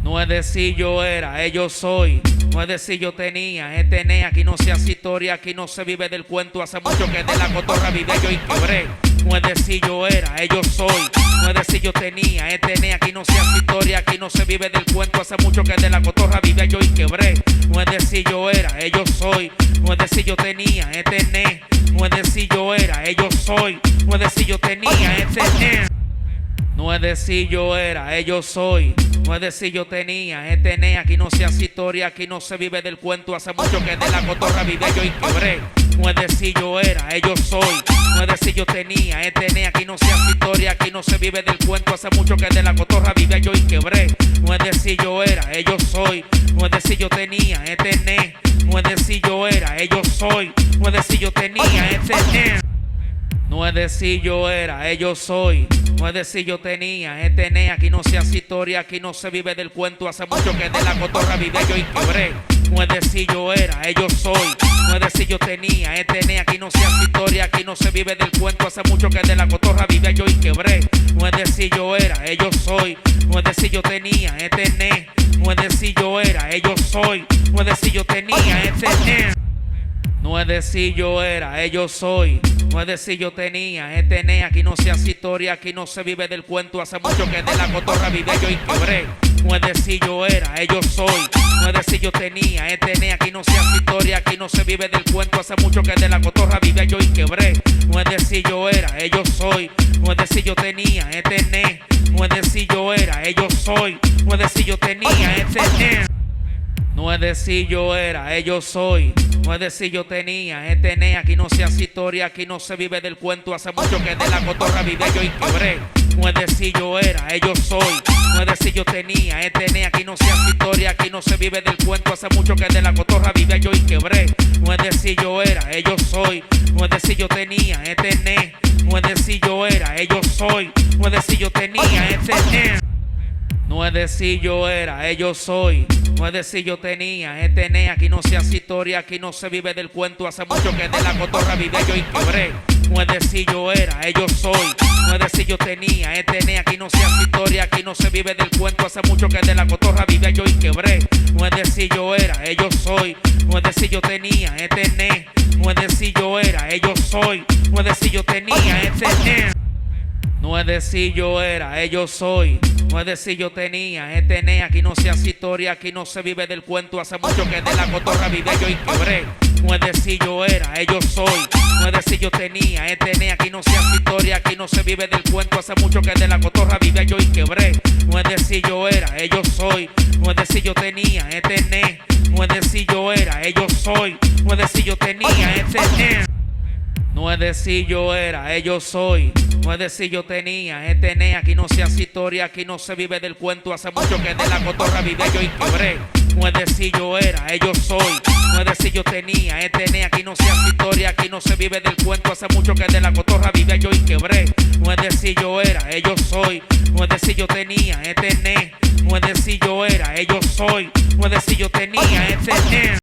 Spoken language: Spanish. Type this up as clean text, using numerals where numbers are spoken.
No es decir yo era, yo soy. No es decir yo tenía, tener. Aquí no se hace historia, aquí no se vive del cuento. Hace mucho que de la cotorra vive yo y quebré. No es decir yo era, yo soy. No es decir yo tenía, tener. Aquí no se hace historia, aquí no se vive del cuento. Hace mucho que de la cotorra vive yo y quebré. No es decir yo era, yo soy. No es decir yo tenía, tener. No es decir yo era, yo soy. No es decir yo tenía, tener. No es decir yo era, yo soy. No es decir yo tenía, tener. Aquí no se hace historia, aquí no se vive del cuento. Hace mucho que de la cotorra vive yo y quebré. No es decir yo era, yo soy. No es decir yo tenía, tener. Aquí no se hace historia, aquí no se vive del cuento. Hace mucho que de la cotorra vive yo y quebré. No es decir yo era, yo soy. No es decir yo tenía, tener. No es decir yo era, yo soy. No es decir yo tenía, tener. No es decir yo era, yo soy. No es decir yo tenía, tener. Aquí no se hace historia, aquí no se vive del cuento. Hace mucho que de la cotorra vive yo y quebré. No es decir yo era, yo soy. No es decir yo tenía, tener. Aquí no se hace historia, aquí no se vive del cuento. Hace mucho que de la cotorra vive yo y quebré. No es decir yo era, yo soy. No es decir yo tenía, tener. No es decir yo era, yo soy. No es decir yo tenía, tener. No es decir yo era, yo soy. No es decir yo tenía, tener. Aquí no se hace historia, aquí no se vive del cuento. Hace mucho que de la cotorra vive yo y quebré. No es decir yo era, yo soy. No es decir yo tenía, tener. Aquí no se hace historia, aquí no se vive del cuento. Hace mucho que de la cotorra vive yo y quebré. No es decir yo era, yo soy. No es decir yo tenía, tener. No es decir yo era, yo soy. No es decir yo tenía, tener. No es decir yo era, yo soy. No es decir yo tenía, tener. Aquí no se hace historia, aquí no se vive del cuento. Hace mucho que de la cotorra vive yo y quebré. No es decir yo era, yo soy. No es decir yo tenía, tener. Aquí no se hace historia, aquí no se vive del cuento. Hace mucho que de la cotorra vive yo y quebré. No es decir yo era, yo soy. No es decir yo tenía, tener. No es decir yo era, yo soy. No es decir yo tenía, tener. No es decir yo era, yo soy. No es decir yo tenía, tener. Aquí no se hace historia, aquí no se vive del cuento. Hace mucho que de la cotorra vive yo y quebré. No es decir yo era, yo soy. No es decir yo tenía, tener. Aquí no se hace historia, aquí no se vive del cuento. Hace mucho que de la cotorra vive yo y quebré. No es decir yo era, yo soy. No es decir yo tenía, tener. No es decir yo era, yo soy. No es decir yo tenía, tener. No es decir yo era, yo soy. No es decir yo tenía, tener. Aquí no se hace historia, aquí no se vive del cuento. Hace mucho que de la cotorra vive yo y quebré. No es decir yo era, yo soy. No es decir yo tenía, tener. Aquí no se hace historia, aquí no se vive del cuento. Hace mucho que de la cotorra vive yo y quebré. No es decir yo era, yo soy. No es decir yo tenía, tener. No es decir yo era, yo soy. No es decir yo tenía, tener. No es decir yo era, yo soy. No es decir yo tenía, tener. Aquí no se hace historia, aquí no se vive del cuento. Hace mucho que de la cotorra vive yo y quebré. No es decir yo era, yo soy. No es decir yo tenía, tener. Aquí no se hace historia, aquí no se vive del cuento. Hace mucho que de la cotorra vive yo y quebré. No es decir yo era, yo soy. No es decir yo tenía, tener. No es decir yo era, yo soy. No es decir yo tenía, tener.